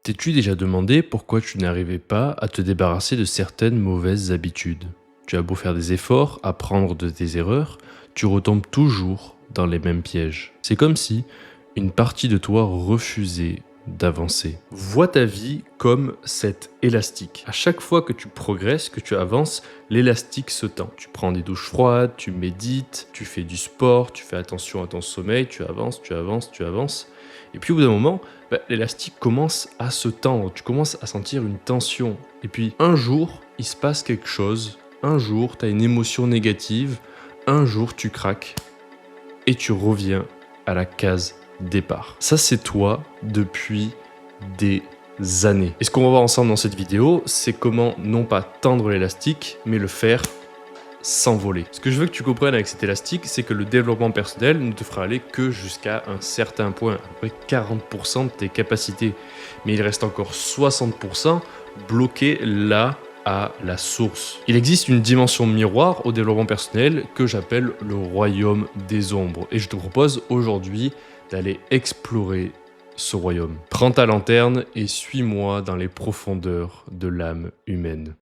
T'es-tu déjà demandé pourquoi tu n'arrivais pas à te débarrasser de certaines mauvaises habitudes? Tu as beau faire des efforts, apprendre de tes erreurs, tu retombes toujours dans les mêmes pièges. C'est comme si une partie de toi refusait d'avancer. Vois ta vie comme cet élastique. À chaque fois que tu progresses, que tu avances, l'élastique se tend. Tu prends des douches froides, tu médites, tu fais du sport, tu fais attention à ton sommeil, tu avances, tu avances, tu avances. Et puis au bout d'un moment, l'élastique commence à se tendre, tu commences à sentir une tension. Et puis un jour, il se passe quelque chose, un jour, tu as une émotion négative, un jour, tu craques et tu reviens à la case départ. Ça, c'est toi depuis des années. Et ce qu'on va voir ensemble dans cette vidéo, c'est comment non pas tendre l'élastique, mais le faire s'envoler. Ce que je veux que tu comprennes avec cet élastique, c'est que le développement personnel ne te fera aller que jusqu'à un certain point, à peu près 40% de tes capacités. Mais il reste encore 60% bloqués là à la source. Il existe une dimension miroir au développement personnel que j'appelle le royaume des ombres. Et je te propose aujourd'hui d'aller explorer ce royaume. Prends ta lanterne et suis-moi dans les profondeurs de l'âme humaine.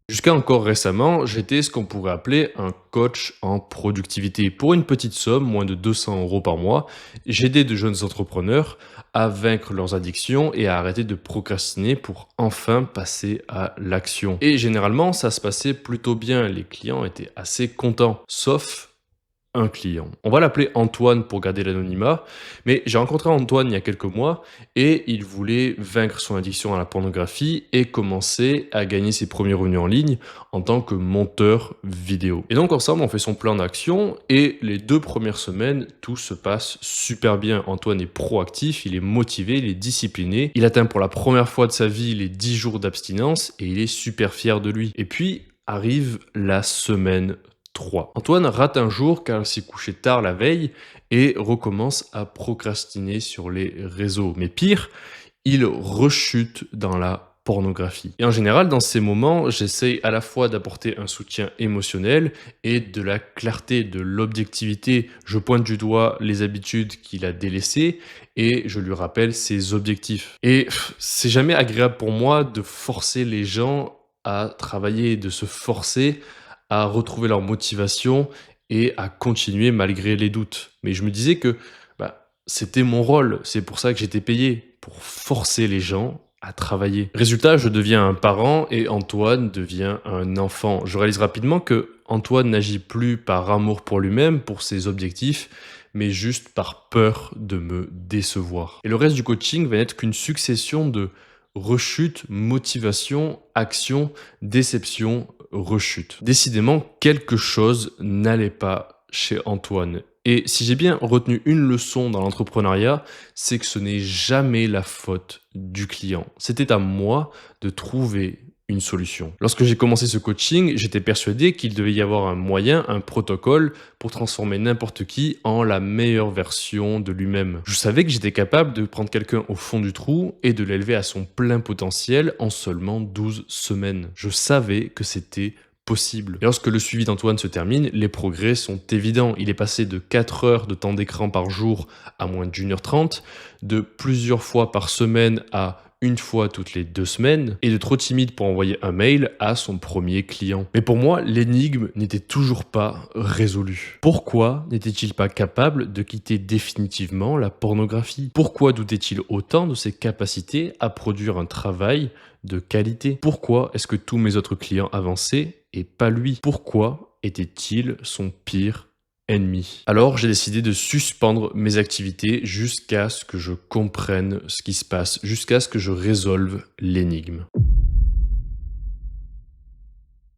Jusqu'à encore récemment, j'étais ce qu'on pourrait appeler un coach en productivité. Pour une petite somme, moins de 200 € par mois, j'aidais de jeunes entrepreneurs à vaincre leurs addictions et à arrêter de procrastiner pour enfin passer à l'action. Et généralement, ça se passait plutôt bien. Les clients étaient assez contents, sauf un client. On va l'appeler Antoine pour garder l'anonymat, mais j'ai rencontré Antoine il y a quelques mois et il voulait vaincre son addiction à la pornographie et commencer à gagner ses premiers revenus en ligne en tant que monteur vidéo. Et donc ensemble, on fait son plan d'action et les 2 premières semaines, tout se passe super bien. Antoine est proactif, il est motivé, il est discipliné. Il atteint pour la première fois de sa vie les 10 jours d'abstinence et il est super fier de lui. Et puis arrive la semaine 3. Antoine rate un jour car il s'est couché tard la veille et recommence à procrastiner sur les réseaux. Mais pire, il rechute dans la pornographie. Et en général, dans ces moments, j'essaye à la fois d'apporter un soutien émotionnel et de la clarté, de l'objectivité. Je pointe du doigt les habitudes qu'il a délaissées et je lui rappelle ses objectifs. Et c'est jamais agréable pour moi de forcer les gens à travailler, de se forcer à retrouver leur motivation et à continuer malgré les doutes. Mais je me disais que c'était mon rôle, c'est pour ça que j'étais payé, pour forcer les gens à travailler. Résultat, je deviens un parent et Antoine devient un enfant. Je réalise rapidement que Antoine n'agit plus par amour pour lui-même, pour ses objectifs, mais juste par peur de me décevoir. Et le reste du coaching va n'être qu'une succession de rechute, motivation, action, déception, rechute. Décidément, quelque chose n'allait pas chez Antoine. Et si j'ai bien retenu une leçon dans l'entrepreneuriat, c'est que ce n'est jamais la faute du client. C'était à moi de trouver une solution. Lorsque j'ai commencé ce coaching, j'étais persuadé qu'il devait y avoir un moyen, un protocole pour transformer n'importe qui en la meilleure version de lui-même. Je savais que j'étais capable de prendre quelqu'un au fond du trou et de l'élever à son plein potentiel en seulement 12 semaines. Je savais que c'était possible. Et lorsque le suivi d'Antoine se termine, les progrès sont évidents. Il est passé de 4 heures de temps d'écran par jour à moins d'1h30, de plusieurs fois par semaine à une fois toutes les 2 semaines, et de trop timide pour envoyer un mail à son premier client. Mais pour moi, l'énigme n'était toujours pas résolue. Pourquoi n'était-il pas capable de quitter définitivement la pornographie? Pourquoi doutait-il autant de ses capacités à produire un travail de qualité? Pourquoi est-ce que tous mes autres clients avançaient et pas lui? Pourquoi était-il son pire ennemi? Alors j'ai décidé de suspendre mes activités jusqu'à ce que je comprenne ce qui se passe, jusqu'à ce que je résolve l'énigme.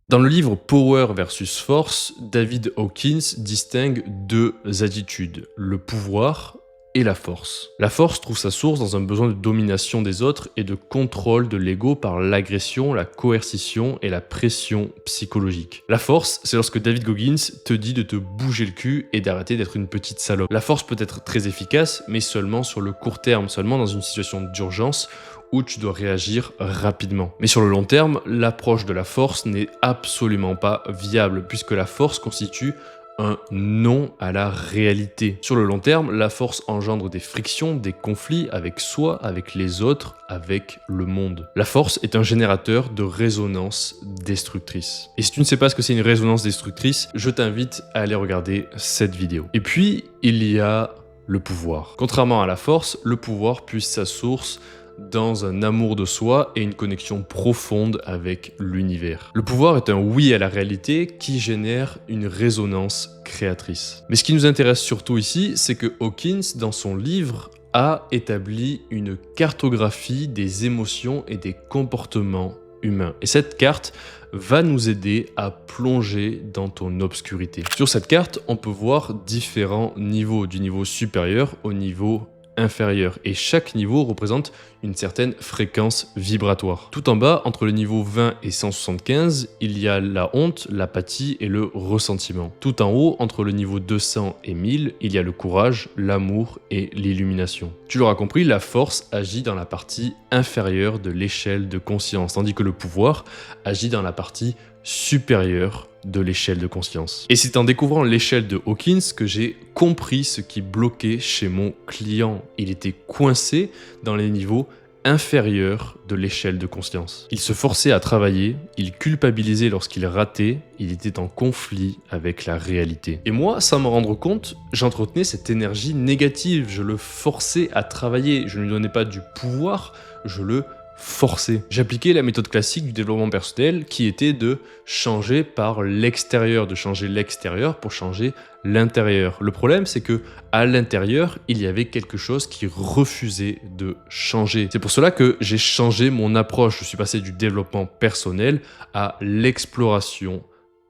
Dans le livre Power versus Force, David Hawkins distingue 2 attitudes, le pouvoir et la force. La force trouve sa source dans un besoin de domination des autres et de contrôle de l'ego par l'agression, la coercition et la pression psychologique. La force, c'est lorsque David Goggins te dit de te bouger le cul et d'arrêter d'être une petite salope. La force peut être très efficace, mais seulement sur le court terme, seulement dans une situation d'urgence où tu dois réagir rapidement. Mais sur le long terme, l'approche de la force n'est absolument pas viable, puisque la force constitue un non à la réalité. Sur le long terme, la force engendre des frictions, des conflits avec soi, avec les autres, avec le monde. La force est un générateur de résonance destructrice. Et si tu ne sais pas ce que c'est une résonance destructrice, je t'invite à aller regarder cette vidéo. Et puis, il y a le pouvoir. Contrairement à la force, le pouvoir puise sa source dans un amour de soi et une connexion profonde avec l'univers. Le pouvoir est un oui à la réalité qui génère une résonance créatrice. Mais ce qui nous intéresse surtout ici, c'est que Hawkins, dans son livre, a établi une cartographie des émotions et des comportements humains. Et cette carte va nous aider à plonger dans ton obscurité. Sur cette carte, on peut voir différents niveaux, du niveau supérieur au niveau inférieur, et chaque niveau représente une certaine fréquence vibratoire. Tout en bas, entre le niveau 20 et 175, il y a la honte, l'apathie et le ressentiment. Tout en haut, entre le niveau 200 et 1000, il y a le courage, l'amour et l'illumination. Tu l'auras compris, la force agit dans la partie inférieure de l'échelle de conscience, tandis que le pouvoir agit dans la partie supérieure de l'échelle de conscience. Et c'est en découvrant l'échelle de Hawkins que j'ai compris ce qui bloquait chez mon client. Il était coincé dans les niveaux inférieurs de l'échelle de conscience. Il se forçait à travailler, il culpabilisait lorsqu'il ratait, il était en conflit avec la réalité. Et moi, sans m'en rendre compte, j'entretenais cette énergie négative, je le forçais à travailler, je ne lui donnais pas du pouvoir, je le forcé. J'appliquais la méthode classique du développement personnel qui était de changer par l'extérieur, de changer l'extérieur pour changer l'intérieur. Le problème, c'est que à l'intérieur, il y avait quelque chose qui refusait de changer. C'est pour cela que j'ai changé mon approche. Je suis passé du développement personnel à l'exploration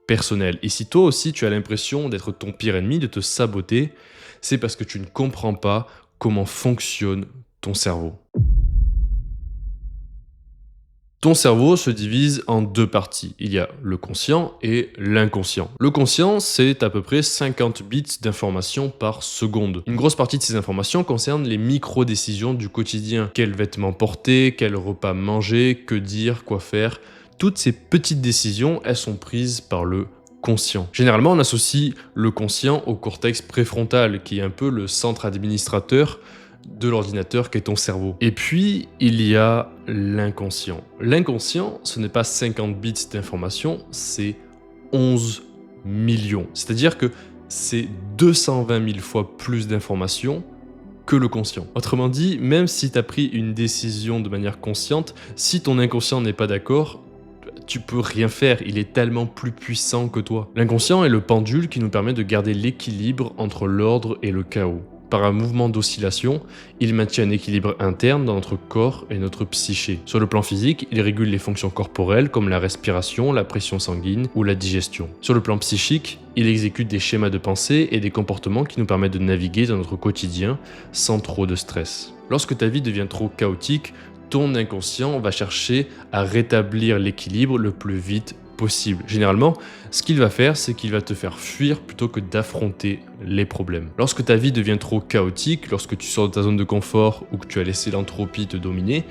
personnelle. Et si toi aussi tu as l'impression d'être ton pire ennemi, de te saboter, c'est parce que tu ne comprends pas comment fonctionne ton cerveau. Ton cerveau se divise en deux parties. Il y a le conscient et l'inconscient. Le conscient, c'est à peu près 50 bits d'informations par seconde. Une grosse partie de ces informations concerne les micro-décisions du quotidien. Quel vêtement porter, quel repas manger, que dire, quoi faire. Toutes ces petites décisions, elles sont prises par le conscient. Généralement, on associe le conscient au cortex préfrontal, qui est un peu le centre administrateur de l'ordinateur qu'est ton cerveau. Et puis, il y a l'inconscient. L'inconscient, ce n'est pas 50 bits d'information, c'est 11 millions. C'est-à-dire que c'est 220 000 fois plus d'informations que le conscient. Autrement dit, même si tu as pris une décision de manière consciente, si ton inconscient n'est pas d'accord, tu peux rien faire, il est tellement plus puissant que toi. L'inconscient est le pendule qui nous permet de garder l'équilibre entre l'ordre et le chaos. Par un mouvement d'oscillation, il maintient un équilibre interne dans notre corps et notre psyché. Sur le plan physique, il régule les fonctions corporelles comme la respiration, la pression sanguine ou la digestion. Sur le plan psychique, il exécute des schémas de pensée et des comportements qui nous permettent de naviguer dans notre quotidien sans trop de stress. Lorsque ta vie devient trop chaotique, ton inconscient va chercher à rétablir l'équilibre le plus vite possible. Généralement, ce qu'il va faire, c'est qu'il va te faire fuir plutôt que d'affronter les problèmes. Lorsque ta vie devient trop chaotique, lorsque tu sors de ta zone de confort ou que tu as laissé l'entropie te dominer,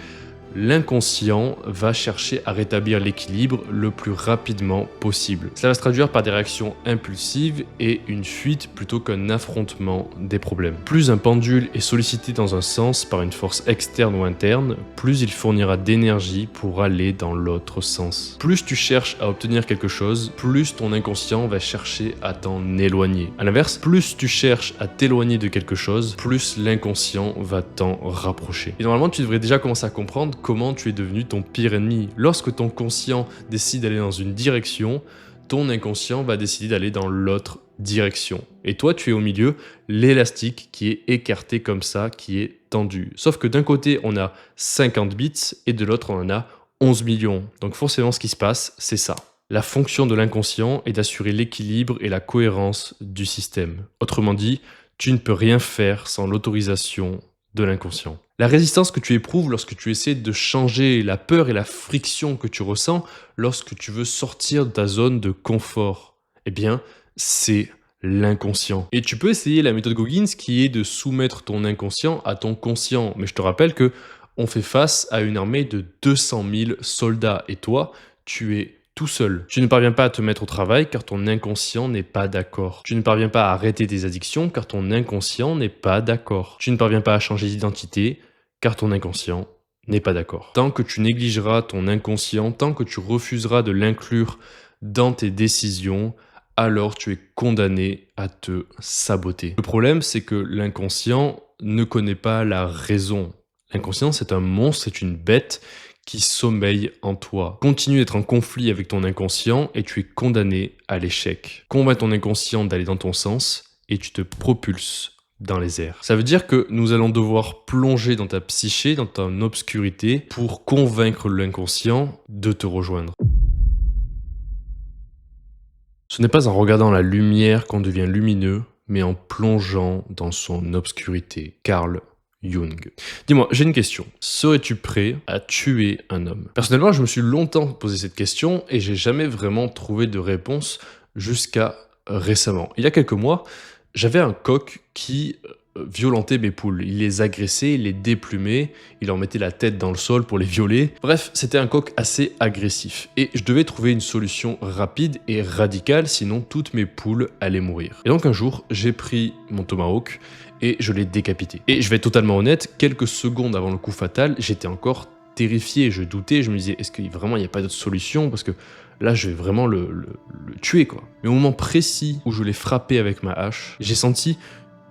l'inconscient va chercher à rétablir l'équilibre le plus rapidement possible. Cela va se traduire par des réactions impulsives et une fuite plutôt qu'un affrontement des problèmes. Plus un pendule est sollicité dans un sens par une force externe ou interne, plus il fournira d'énergie pour aller dans l'autre sens. Plus tu cherches à obtenir quelque chose, plus ton inconscient va chercher à t'en éloigner. A l'inverse, plus tu cherches à t'éloigner de quelque chose, plus l'inconscient va t'en rapprocher. Et normalement, tu devrais déjà commencer à comprendre comment tu es devenu ton pire ennemi. Lorsque ton conscient décide d'aller dans une direction, ton inconscient va décider d'aller dans l'autre direction. Et toi, tu es au milieu, l'élastique qui est écarté comme ça, qui est tendu. Sauf que d'un côté, on a 50 bits et de l'autre, on en a 11 millions. Donc forcément, ce qui se passe, c'est ça. La fonction de l'inconscient est d'assurer l'équilibre et la cohérence du système. Autrement dit, tu ne peux rien faire sans l'autorisation de l'inconscient. La résistance que tu éprouves lorsque tu essaies de changer, la peur et la friction que tu ressens lorsque tu veux sortir de ta zone de confort, eh bien, c'est l'inconscient. Et tu peux essayer la méthode Goggins qui est de soumettre ton inconscient à ton conscient. Mais je te rappelle que on fait face à une armée de 200 000 soldats et toi, tu es tout seul. Tu ne parviens pas à te mettre au travail car ton inconscient n'est pas d'accord. Tu ne parviens pas à arrêter tes addictions car ton inconscient n'est pas d'accord. Tu ne parviens pas à changer d'identité car ton inconscient n'est pas d'accord. Tant que tu négligeras ton inconscient, tant que tu refuseras de l'inclure dans tes décisions, alors tu es condamné à te saboter. Le problème, c'est que l'inconscient ne connaît pas la raison. L'inconscient, c'est un monstre, c'est une bête qui sommeille en toi. Continue d'être en conflit avec ton inconscient et tu es condamné à l'échec. Convainc ton inconscient d'aller dans ton sens et tu te propulses dans les airs. Ça veut dire que nous allons devoir plonger dans ta psyché, dans ton obscurité, pour convaincre l'inconscient de te rejoindre. Ce n'est pas en regardant la lumière qu'on devient lumineux, mais en plongeant dans son obscurité. Carl Jung. Dis-moi, j'ai une question. Serais-tu prêt à tuer un homme? Personnellement, je me suis longtemps posé cette question et j'ai jamais vraiment trouvé de réponse jusqu'à récemment. Il y a quelques mois, j'avais un coq qui violentait mes poules. Il les agressait, il les déplumait, il leur mettait la tête dans le sol pour les violer. Bref, c'était un coq assez agressif. Et je devais trouver une solution rapide et radicale, sinon toutes mes poules allaient mourir. Et donc un jour, j'ai pris mon tomahawk et je l'ai décapité. Et je vais être totalement honnête, quelques secondes avant le coup fatal, j'étais encore terrifié, je doutais, je me disais, est-ce qu'il vraiment il n'y a pas d'autre solution? Parce que là, je vais vraiment le tuer, quoi. Mais au moment précis où je l'ai frappé avec ma hache, j'ai senti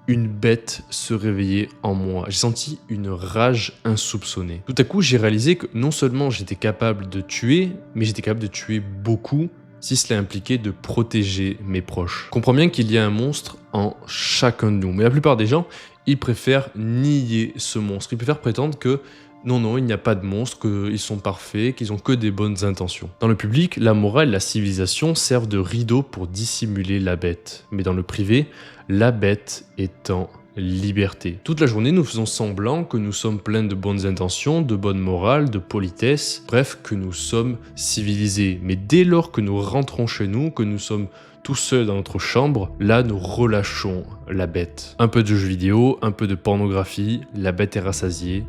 une bête se réveiller en moi. J'ai senti une rage insoupçonnée. Tout à coup, j'ai réalisé que non seulement j'étais capable de tuer, mais j'étais capable de tuer beaucoup si cela impliquait de protéger mes proches. Je comprends bien qu'il y a un monstre en chacun de nous, mais la plupart des gens, ils préfèrent nier ce monstre. Ils préfèrent prétendre que non, il n'y a pas de monstre, qu'ils sont parfaits, qu'ils ont que des bonnes intentions. Dans le public, la morale et la civilisation servent de rideau pour dissimuler la bête. Mais dans le privé, la bête est en liberté. Toute la journée, nous faisons semblant que nous sommes pleins de bonnes intentions, de bonne morale, de politesse, bref, que nous sommes civilisés. Mais dès lors que nous rentrons chez nous, que nous sommes tout seuls dans notre chambre, là nous relâchons la bête. Un peu de jeux vidéo, un peu de pornographie, la bête est rassasiée.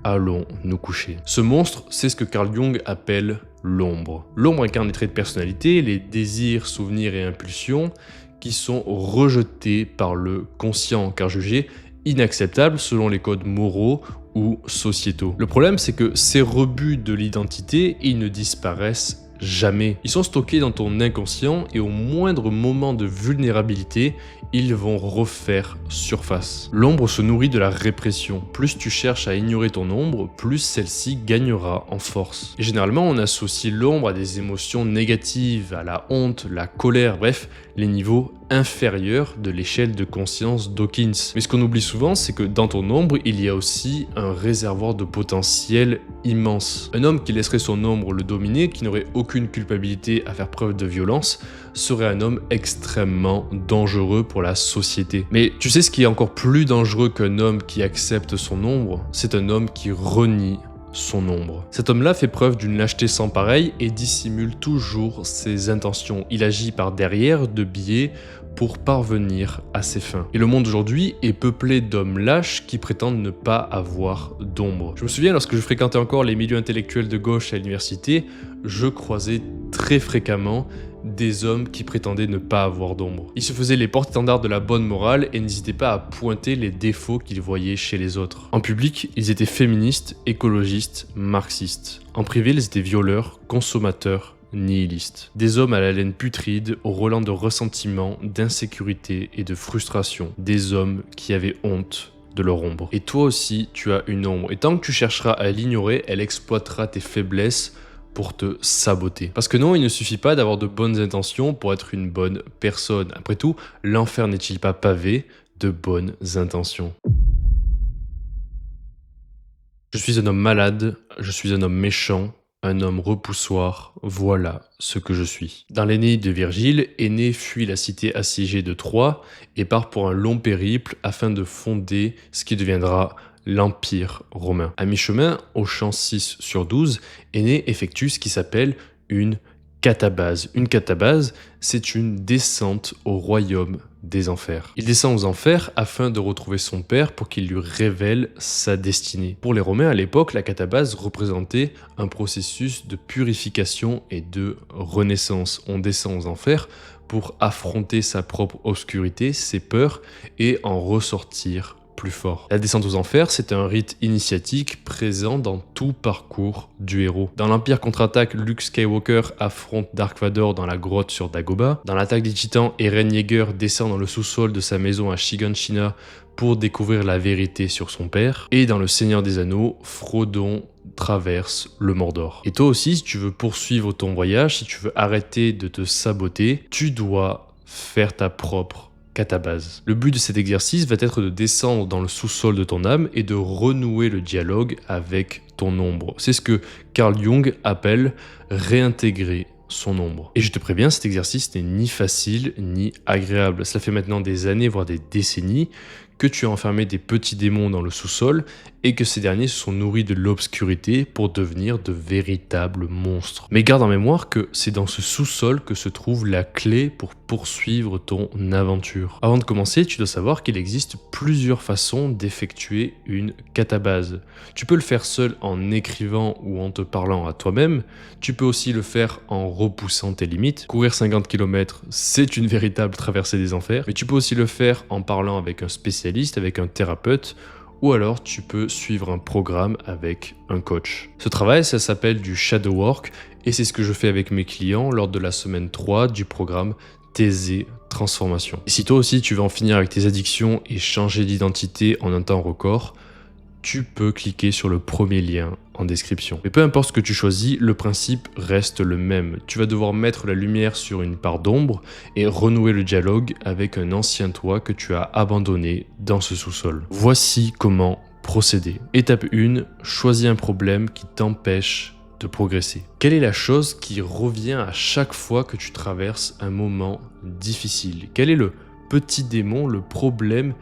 Allons nous coucher. Ce monstre, c'est ce que Carl Jung appelle l'ombre. L'ombre incarne les traits de personnalité, les désirs, souvenirs et impulsions qui sont rejetés par le conscient, car jugés inacceptables selon les codes moraux ou sociétaux. Le problème, c'est que ces rebuts de l'identité, ils ne disparaissent jamais. Ils sont stockés dans ton inconscient et au moindre moment de vulnérabilité, ils vont refaire surface. L'ombre se nourrit de la répression. Plus tu cherches à ignorer ton ombre, plus celle-ci gagnera en force. Et généralement, on associe l'ombre à des émotions négatives, à la honte, la colère, bref, les niveaux inférieurs de l'échelle de conscience d'Hawkins. Mais ce qu'on oublie souvent, c'est que dans ton ombre, il y a aussi un réservoir de potentiel immense. Un homme qui laisserait son ombre le dominer, qui n'aurait aucune culpabilité à faire preuve de violence, serait un homme extrêmement dangereux pour la société. Mais tu sais ce qui est encore plus dangereux qu'un homme qui accepte son ombre? C'est un homme qui renie son ombre. Cet homme-là fait preuve d'une lâcheté sans pareil et dissimule toujours ses intentions. Il agit par derrière de biais pour parvenir à ses fins. Et le monde aujourd'hui est peuplé d'hommes lâches qui prétendent ne pas avoir d'ombre. Je me souviens, lorsque je fréquentais encore les milieux intellectuels de gauche à l'université, je croisais très fréquemment des hommes qui prétendaient ne pas avoir d'ombre. Ils se faisaient les porte-étendards de la bonne morale et n'hésitaient pas à pointer les défauts qu'ils voyaient chez les autres. En public, ils étaient féministes, écologistes, marxistes. En privé, ils étaient violeurs, consommateurs, nihilistes. Des hommes à la laine putride, au relent de ressentiment, d'insécurité et de frustration. Des hommes qui avaient honte de leur ombre. Et toi aussi, tu as une ombre. Et tant que tu chercheras à l'ignorer, elle exploitera tes faiblesses pour te saboter. Parce que non, il ne suffit pas d'avoir de bonnes intentions pour être une bonne personne. Après tout, l'enfer n'est-il pas pavé de bonnes intentions? Je suis un homme malade, je suis un homme méchant, un homme repoussoir, voilà ce que je suis. Dans l'Énéide de Virgile, Énée fuit la cité assiégée de Troie et part pour un long périple afin de fonder ce qui deviendra l'Empire romain. À mi-chemin, au champ 6/12, Énée effectue ce qui s'appelle une catabase. Une catabase, c'est une descente au royaume des enfers. Il descend aux enfers afin de retrouver son père pour qu'il lui révèle sa destinée. Pour les Romains à l'époque, la catabase représentait un processus de purification et de renaissance. On descend aux enfers pour affronter sa propre obscurité, ses peurs et en ressortir plus fort. La descente aux enfers, c'est un rite initiatique présent dans tout parcours du héros. Dans l'Empire contre-attaque, Luke Skywalker affronte Dark Vador dans la grotte sur Dagobah. Dans l'Attaque des Titans, Eren Yeager descend dans le sous-sol de sa maison à Shiganshina pour découvrir la vérité sur son père. Et dans Le Seigneur des Anneaux, Frodon traverse le Mordor. Et toi aussi, si tu veux poursuivre ton voyage, si tu veux arrêter de te saboter, tu dois faire ta propre catabase. Le but de cet exercice va être de descendre dans le sous-sol de ton âme et de renouer le dialogue avec ton ombre. C'est ce que Carl Jung appelle réintégrer son ombre. Et je te préviens, cet exercice n'est ni facile ni agréable. Cela fait maintenant des années, voire des décennies, que tu as enfermé des petits démons dans le sous-sol et que ces derniers se sont nourris de l'obscurité pour devenir de véritables monstres. Mais garde en mémoire que c'est dans ce sous-sol que se trouve la clé pour poursuivre ton aventure. Avant de commencer, tu dois savoir qu'il existe plusieurs façons d'effectuer une catabase. Tu peux le faire seul en écrivant ou en te parlant à toi-même. Tu peux aussi le faire en repoussant tes limites. Courir 50 km, c'est une véritable traversée des enfers. Mais tu peux aussi le faire en parlant avec un spécialiste, avec un thérapeute, ou alors tu peux suivre un programme avec un coach. Ce travail, ça s'appelle du shadow work et c'est ce que je fais avec mes clients lors de la semaine 3 du programme Thésée Transformation. Et si toi aussi tu veux en finir avec tes addictions et changer d'identité en un temps record, tu peux cliquer sur le premier lien en description. Mais peu importe ce que tu choisis, le principe reste le même. Tu vas devoir mettre la lumière sur une part d'ombre et renouer le dialogue avec un ancien toi que tu as abandonné dans ce sous-sol. Voici comment procéder. Étape 1, choisis un problème qui t'empêche de progresser. Quelle est la chose qui revient à chaque fois que tu traverses un moment difficile? Quel est le petit démon, le problème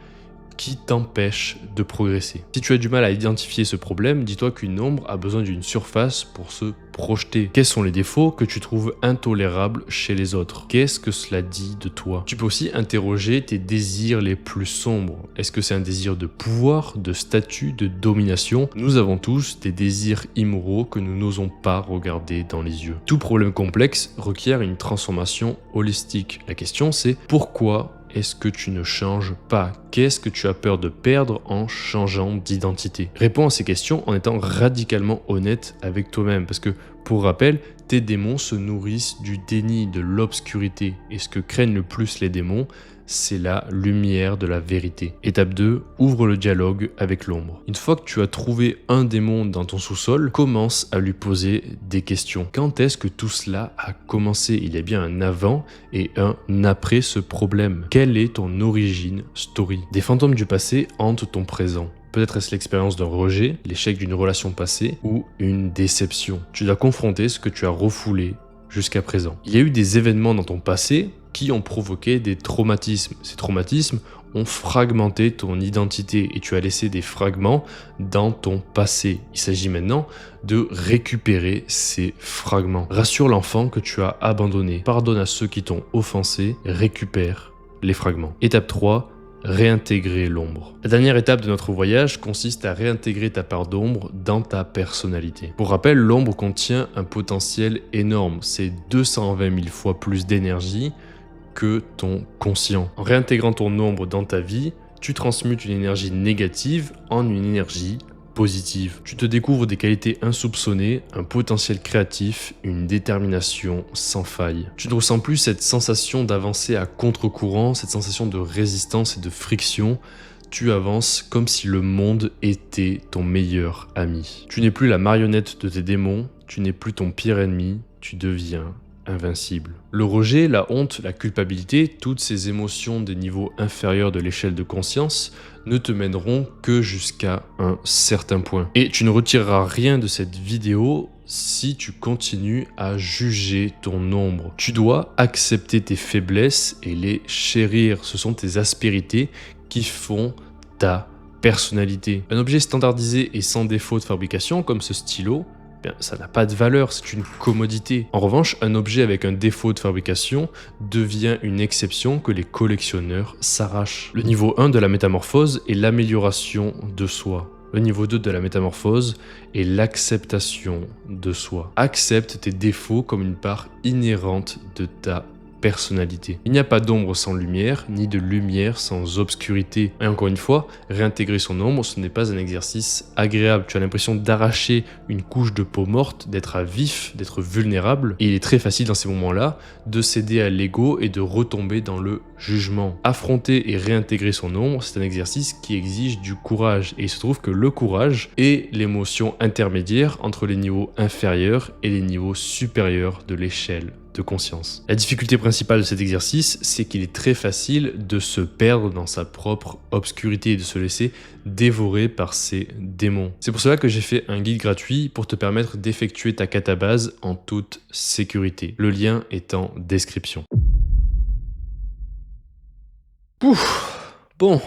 qui t'empêche de progresser? Si tu as du mal à identifier ce problème, dis-toi qu'une ombre a besoin d'une surface pour se projeter. Quels sont les défauts que tu trouves intolérables chez les autres? Qu'est-ce que cela dit de toi? Tu peux aussi interroger tes désirs les plus sombres. Est-ce que c'est un désir de pouvoir, de statut, de domination? Nous avons tous des désirs immoraux que nous n'osons pas regarder dans les yeux. Tout problème complexe requiert une transformation holistique. La question c'est pourquoi est-ce que tu ne changes pas? Qu'est-ce que tu as peur de perdre en changeant d'identité? Réponds à ces questions en étant radicalement honnête avec toi-même. Parce que, pour rappel, tes démons se nourrissent du déni, de l'obscurité. Et ce que craignent le plus les démons, c'est la lumière de la vérité. Étape 2, ouvre le dialogue avec l'ombre. Une fois que tu as trouvé un démon dans ton sous-sol, commence à lui poser des questions. Quand est-ce que tout cela a commencé? Il y a bien un avant et un après ce problème. Quelle est ton origine story? Des fantômes du passé hantent ton présent. Peut-être est-ce l'expérience d'un rejet, l'échec d'une relation passée ou une déception. Tu dois confronter ce que tu as refoulé jusqu'à présent. Il y a eu des événements dans ton passé qui ont provoqué des traumatismes. Ces traumatismes ont fragmenté ton identité et tu as laissé des fragments dans ton passé. Il s'agit maintenant de récupérer ces fragments. Rassure l'enfant que tu as abandonné. Pardonne à ceux qui t'ont offensé. Récupère les fragments. Étape 3. Réintégrer l'ombre. La dernière étape de notre voyage consiste à réintégrer ta part d'ombre dans ta personnalité. Pour rappel, l'ombre contient un potentiel énorme. C'est 220 000 fois plus d'énergie que ton conscient. En réintégrant ton ombre dans ta vie, tu transmutes une énergie négative en une énergie positive. Tu te découvres des qualités insoupçonnées, un potentiel créatif, une détermination sans faille. Tu ne ressens plus cette sensation d'avancer à contre-courant, cette sensation de résistance et de friction. Tu avances comme si le monde était ton meilleur ami. Tu n'es plus la marionnette de tes démons, tu n'es plus ton pire ennemi, tu deviens invincible. Le rejet, la honte, la culpabilité, toutes ces émotions des niveaux inférieurs de l'échelle de conscience ne te mèneront que jusqu'à un certain point. Et tu ne retireras rien de cette vidéo si tu continues à juger ton ombre. Tu dois accepter tes faiblesses et les chérir. Ce sont tes aspérités qui font ta personnalité. Un objet standardisé et sans défaut de fabrication, comme ce stylo, bien, ça n'a pas de valeur, c'est une commodité. En revanche, un objet avec un défaut de fabrication devient une exception que les collectionneurs s'arrachent. Le niveau 1 de la métamorphose est l'amélioration de soi. Le niveau 2 de la métamorphose est l'acceptation de soi. Accepte tes défauts comme une part inhérente de ta personnalité. Il n'y a pas d'ombre sans lumière, ni de lumière sans obscurité. Et encore une fois, réintégrer son ombre, ce n'est pas un exercice agréable. Tu as l'impression d'arracher une couche de peau morte, d'être à vif, d'être vulnérable. Et il est très facile dans ces moments-là de céder à l'ego et de retomber dans le jugement. Affronter et réintégrer son ombre, c'est un exercice qui exige du courage. Et il se trouve que le courage est l'émotion intermédiaire entre les niveaux inférieurs et les niveaux supérieurs de l'échelle de conscience. La difficulté principale de cet exercice, c'est qu'il est très facile de se perdre dans sa propre obscurité et de se laisser dévorer par ses démons. C'est pour cela que j'ai fait un guide gratuit pour te permettre d'effectuer ta catabase en toute sécurité. Le lien est en description. Pouf! Bon,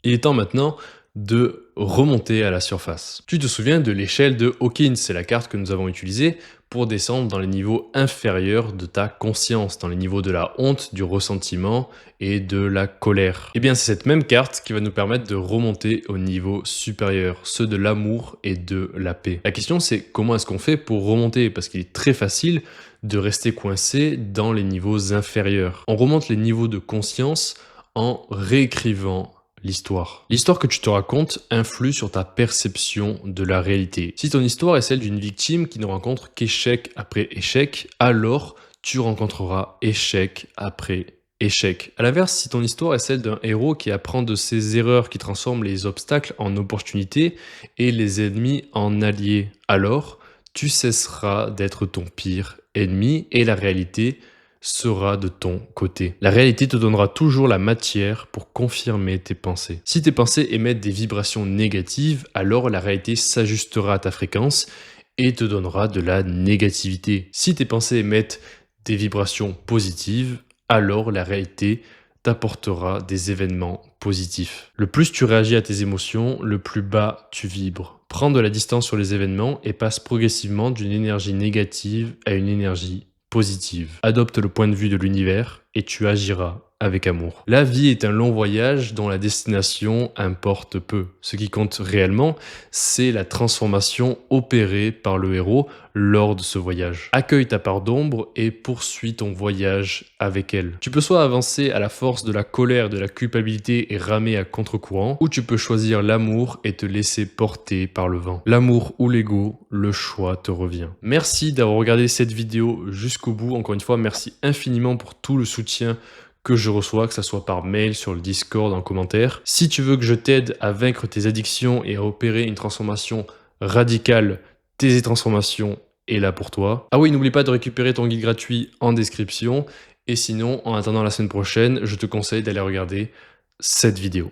il est temps maintenant de remonter à la surface. Tu te souviens de l'échelle de Hawkins, c'est la carte que nous avons utilisée pour descendre dans les niveaux inférieurs de ta conscience, dans les niveaux de la honte, du ressentiment et de la colère. Eh bien, c'est cette même carte qui va nous permettre de remonter au niveau supérieur, ceux de l'amour et de la paix. La question, c'est comment est-ce qu'on fait pour remonter? Parce qu'il est très facile de rester coincé dans les niveaux inférieurs. On remonte les niveaux de conscience en réécrivant l'histoire. L'histoire que tu te racontes influe sur ta perception de la réalité. Si ton histoire est celle d'une victime qui ne rencontre qu'échec après échec, alors tu rencontreras échec après échec. À l'inverse, si ton histoire est celle d'un héros qui apprend de ses erreurs, qui transforme les obstacles en opportunités et les ennemis en alliés, alors tu cesseras d'être ton pire ennemi et la réalité sera de ton côté. La réalité te donnera toujours la matière pour confirmer tes pensées. Si tes pensées émettent des vibrations négatives, alors la réalité s'ajustera à ta fréquence et te donnera de la négativité. Si tes pensées émettent des vibrations positives, alors la réalité t'apportera des événements positifs. Le plus tu réagis à tes émotions, le plus bas tu vibres. Prends de la distance sur les événements et passe progressivement d'une énergie négative à une énergie positive. Adopte le point de vue de l'univers et tu agiras avec amour. La vie est un long voyage dont la destination importe peu. Ce qui compte réellement, c'est la transformation opérée par le héros lors de ce voyage. Accueille ta part d'ombre et poursuis ton voyage avec elle. Tu peux soit avancer à la force de la colère, de la culpabilité et ramer à contre-courant, ou tu peux choisir l'amour et te laisser porter par le vent. L'amour ou l'ego, le choix te revient. Merci d'avoir regardé cette vidéo jusqu'au bout. Encore une fois, merci infiniment pour tout le soutien que je reçois, que ce soit par mail, sur le Discord, en commentaire. Si tu veux que je t'aide à vaincre tes addictions et à opérer une transformation radicale, tes transformations est là pour toi. Ah oui, n'oublie pas de récupérer ton guide gratuit en description. Et sinon, en attendant la semaine prochaine, je te conseille d'aller regarder cette vidéo.